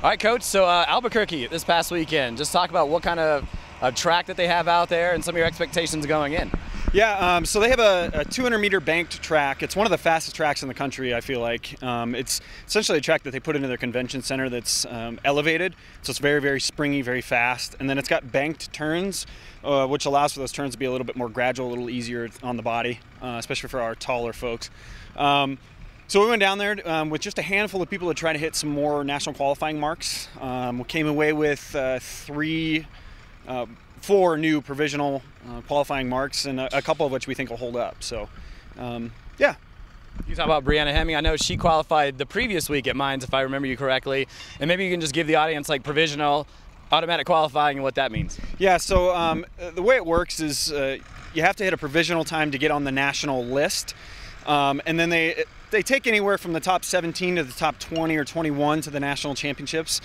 All right, Coach, so Albuquerque this past weekend, just talk about what kind of track that they have out there and some of your expectations going in. Yeah, so they have a 200-meter banked track. It's one of the fastest tracks in the country, I feel like. It's essentially a track that they put into their convention center that's elevated, so it's very, very springy, very fast. And then it's got banked turns, which allows for those turns to be a little bit more gradual, a little easier on the body, especially for our taller folks. So we went down there with just a handful of people to try to hit some more national qualifying marks. We came away with four new provisional qualifying marks, and a couple of which we think will hold up. So, yeah. You talk about Brianna Hemming. I know she qualified the previous week at Maas, if I remember you correctly. And maybe you can just give the audience like provisional, automatic qualifying, and what that means. Yeah. So the way it works is you have to hit a provisional time to get on the national list, and then they take anywhere from the top 17 to the top 20 or 21 to the national championships.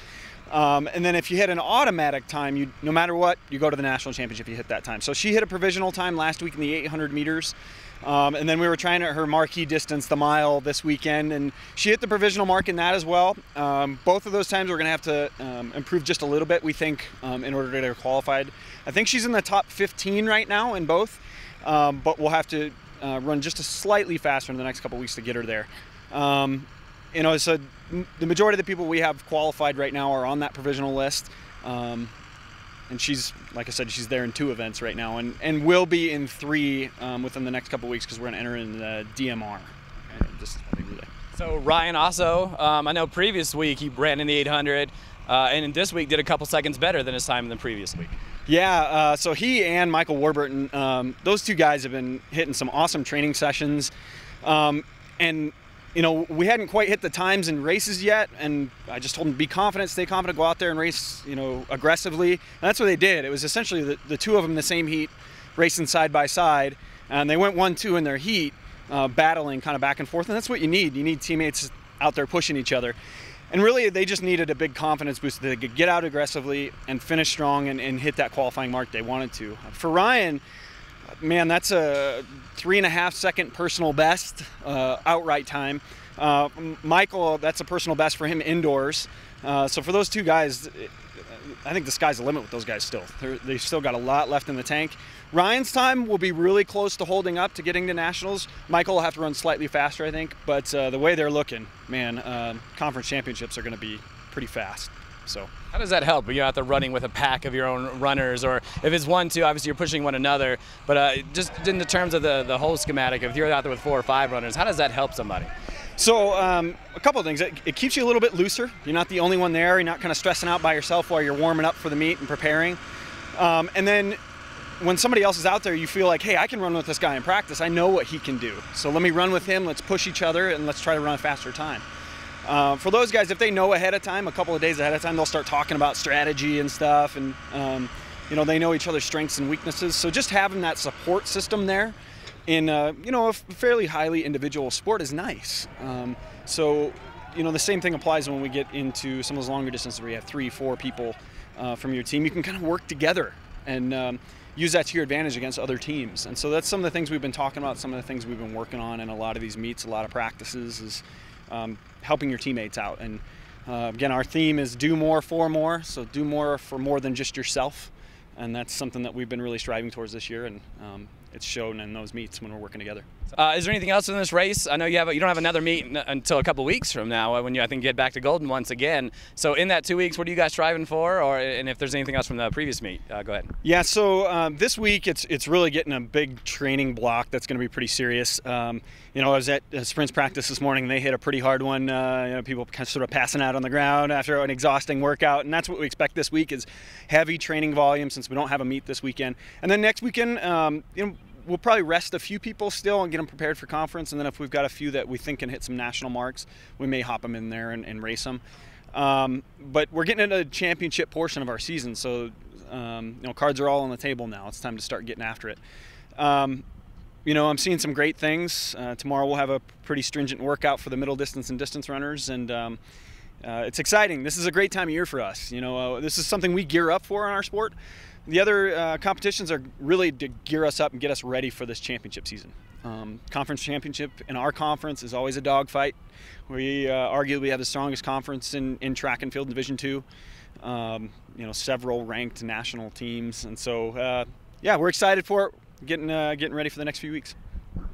And then if you hit an automatic time, no matter what, you go to the national championship, you hit that time. So she hit a provisional time last week in the 800 meters. And then we were trying her marquee distance, the mile, this weekend, and she hit the provisional mark in that as well. Both of those times we're going to have to improve just a little bit, we think, in order to get her qualified. I think she's in the top 15 right now in both, but we'll have to run just a slightly faster in the next couple weeks to get her there. You know, so the majority of the people we have qualified right now are on that provisional list. And she's, like I said, she's there in 2 events right now, and will be in 3 within the next couple weeks, because we're going to enter in the DMR. So Ryan also, I know previous week he ran in the 800, and in this week did a couple seconds better than his time in the previous week. Yeah, so he and Michael Warburton, those 2 guys have been hitting some awesome training sessions. And you know, we hadn't quite hit the times in races yet, and I just told them, be confident, stay confident, go out there and race, you know, aggressively. And that's what they did. It was essentially the 2 of them in the same heat, racing side by side, and they went 1-2 in their heat, battling kind of back and forth, and that's what you need. You need teammates out there pushing each other. And really, they just needed a big confidence boost that they could get out aggressively and finish strong and hit that qualifying mark they wanted to. For Ryan, man, that's a 3.5-second personal best outright time. Michael, that's a personal best for him indoors. So for those 2 guys, I think the sky's the limit with those guys still. They've still got a lot left in the tank. Ryan's time will be really close to holding up to getting to nationals. Michael will have to run slightly faster, I think. But the way they're looking, man, conference championships are going to be pretty fast. So how does that help? You're out there running with a pack of your own runners, or if it's 1-2, obviously you're pushing one another. But just in the terms of the whole schematic, if you're out there with 4 or 5 runners, how does that help somebody? So a couple of things. It keeps you a little bit looser. You're not the only one there. You're not kind of stressing out by yourself while you're warming up for the meet and preparing. And then when somebody else is out there, you feel like, hey, I can run with this guy in practice. I know what he can do. So let me run with him. Let's push each other, and let's try to run a faster time. For those guys, if they know ahead of time, a couple of days ahead of time, they'll start talking about strategy and stuff, and you know, they know each other's strengths and weaknesses. So just having that support system there in you know, a fairly highly individual sport is nice. So you know, the same thing applies when we get into some of those longer distances where you have 3, 4 people from your team. You can kind of work together and use that to your advantage against other teams. And so that's some of the things we've been talking about, some of the things we've been working on in a lot of these meets, a lot of practices, is helping your teammates out. And again, our theme is do more for more, so do more for more than just yourself. And that's something that we've been really striving towards this year, and it's shown in those meets when we're working together. Is there anything else in this race? I know you don't have another meet until a couple weeks from now, when you, I think, get back to Golden once again. So in that 2 weeks, what are you guys striving for? And if there's anything else from the previous meet, go ahead. Yeah, so this week it's really getting a big training block that's going to be pretty serious. You know, I was at sprints practice this morning, and they hit a pretty hard one. You know, people kind of sort of passing out on the ground after an exhausting workout, and that's what we expect this week, is heavy training volume since we don't have a meet this weekend. And then next weekend, you know, we'll probably rest a few people still and get them prepared for conference, and then if we've got a few that we think can hit some national marks, we may hop them in there and race them. But we're getting into the championship portion of our season, so you know, cards are all on the table now. It's time to start getting after it. You know, I'm seeing some great things. Tomorrow we'll have a pretty stringent workout for the middle distance and distance runners, and it's exciting. This is a great time of year for us. You know, this is something we gear up for in our sport. The other competitions are really to gear us up and get us ready for this championship season. Conference championship in our conference is always a dogfight. We arguably have the strongest conference in track and field in Division II. Several ranked national teams, and so yeah, we're excited for it. Getting ready for the next few weeks.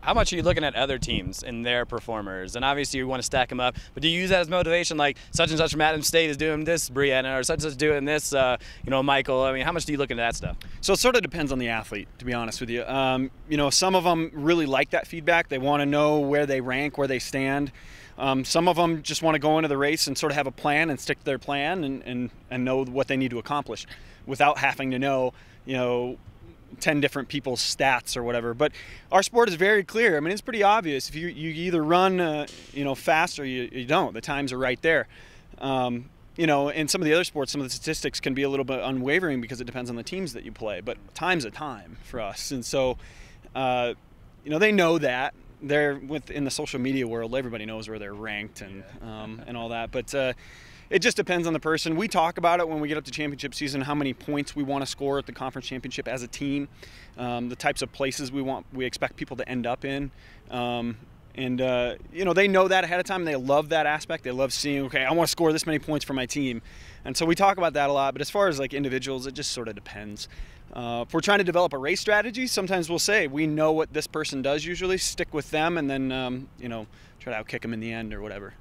How much are you looking at other teams and their performers? And obviously you want to stack them up, but do you use that as motivation? Like such and such from Adams State is doing this, Brianna, or such and such doing this, Michael. I mean, how much do you look into that stuff? So it sort of depends on the athlete, to be honest with you. Some of them really like that feedback. They want to know where they rank, where they stand. Some of them just want to go into the race and sort of have a plan and stick to their plan and know what they need to accomplish without having to know, 10 different people's stats or whatever. But our sport is very clear. I mean, it's pretty obvious. If you either run, fast or you don't. The times are right there. In some of the other sports, some of the statistics can be a little bit unwavering because it depends on the teams that you play. But time's a time for us. And so, they know that. They're within the social media world. Everybody knows where they're ranked and all that. But it just depends on the person. We talk about it when we get up to championship season, how many points we want to score at the conference championship as a team, the types of places we expect people to end up in. They know that ahead of time. And they love that aspect. They love seeing, okay, I want to score this many points for my team. And so we talk about that a lot. But as far as like individuals, it just sort of depends. If we're trying to develop a race strategy, sometimes we'll say, we know what this person does usually, stick with them, and then, try to outkick them in the end or whatever.